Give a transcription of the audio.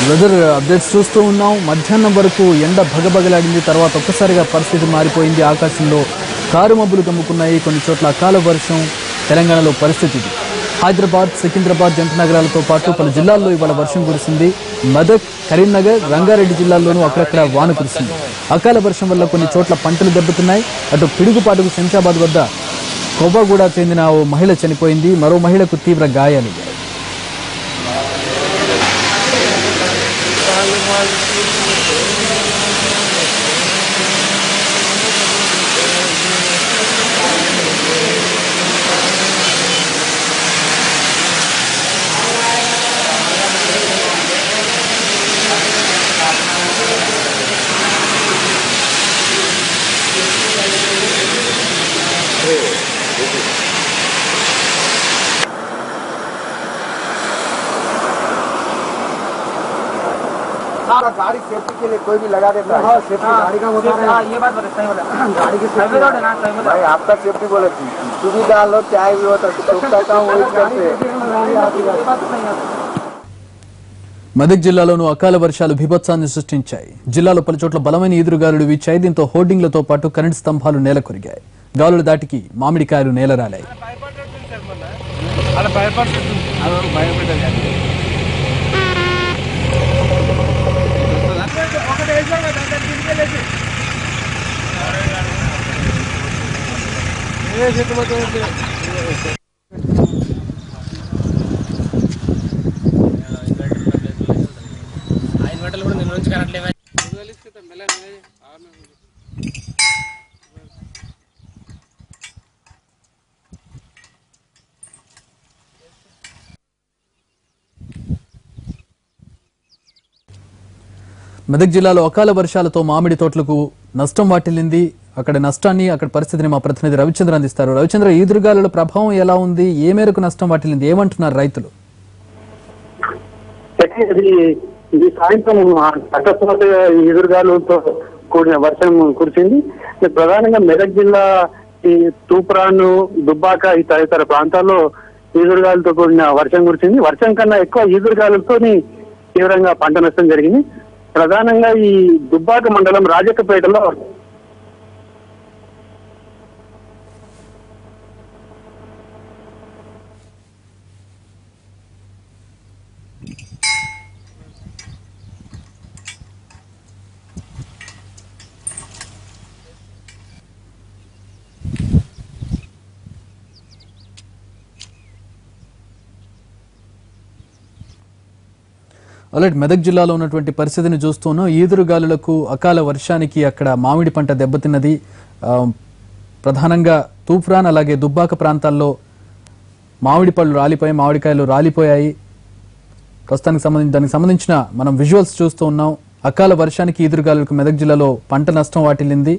Weather updates చూస్తూ ఉన్నాం. మధ్యాహ్నం వరకు ఎండ భగభగలాడింది. తర్వాత ఒక్కసారిగా పరిస్థితి మారిపోయింది. ఆకాశంలో కారు మబ్బులు కమ్ముకున్నాయి. కొన్ని చోట్ల అకాల వర్షం. తెలంగాణలో పరిస్థితి ఇది. హైదరాబాద్, సికింద్రాబాద్ జంట నగరాలతో పాటు పలు జిల్లాల్లో ఇవాళ వర్షం కురిసింది. మెదక్, కరీంనగర్, రంగారెడ్డి జిల్లాల్లోనూ అక్కడక్కడ వాన కురిసింది. అకాల వర్షం వల్ల కొన్ని చోట్ల పంటలు దెబ్బతిన్నాయి. అటు పిడుగుపాటుకు శంషాబాద్ వద్ద కొవ్వగూడ చెందిన ఓ మహిళ చనిపోయింది. మరో మహిళకు తీవ్ర గాయాలయ్యాయి. गाड़ी सेफ्टी के लिए कोई भी लगा देता है। सेफ्टी गाड़ी का होता है। ये बात बता सही बोला। गाड़ी की सेफ्टी ना सही बोला भाई, आपका सेफ्टी बोले सुविधा लो चाहे भी होता మెదక్ జిల్లాలోనూ అకాల వర్షాలు బీభత్సాన్ని సృష్టించాయి. జిల్లాలో పలు చోట్ల బలమైన ఈదురుగాలులు వీచాయి. దీంతో హోర్డింగ్లతో పాటు కరెంటు స్తంభాలు నేలకొరిగాయి. గాలుల దాటికి మామిడికాయలు నేలరాలాయి. మెదక్ జిల్లాలో అకాల వర్షాలతో మామిడి తోటలకు నష్టం వాటిల్లింది. అక్కడ నష్టాన్ని, అక్కడ పరిస్థితిని మా ప్రతినిధి రవిచంద్ర అందిస్తారు. రవిచంద్ర, ఈదురుగాలుల ప్రభావం ఎలా ఉంది? ఏ మేరకు నష్టం వాటిల్లింది? ఏమంటున్నారు రైతులు? ఇది సాయంత్రం అకస్మాత్తుగా ఈదురుగాలులతో కూడిన వర్షం కురిసింది. ప్రధానంగా మెదక్ జిల్లా ఈ తూప్రాన్, దుబ్బాక ఈ తదితర ప్రాంతాల్లో ఈదురుగాలతో కూడిన వర్షం కురిసింది. వర్షం కన్నా ఎక్కువ ఈదురుగాలతో తీవ్రంగా పంట నష్టం జరిగింది. ప్రధానంగా ఈ దుబ్బాక మండలం రాజకపేటలో అలాంటి మెదక్ జిల్లాలో ఉన్నటువంటి పరిస్థితిని చూస్తూనూ ఈదురుగాలులకు, అకాల వర్షానికి అక్కడ మామిడి పంట దెబ్బతిన్నది. ప్రధానంగా తూప్రాన్ అలాగే దుబ్బాక ప్రాంతాల్లో మామిడి పళ్ళు రాలిపోయాయి, మామిడికాయలు రాలిపోయాయి. ప్రస్తుతానికి దానికి సంబంధించిన మనం విజువల్స్ చూస్తూ ఉన్నాం. అకాల వర్షానికి, ఈదురుగాలులకు మెదక్ జిల్లాలో పంట నష్టం వాటిల్లింది.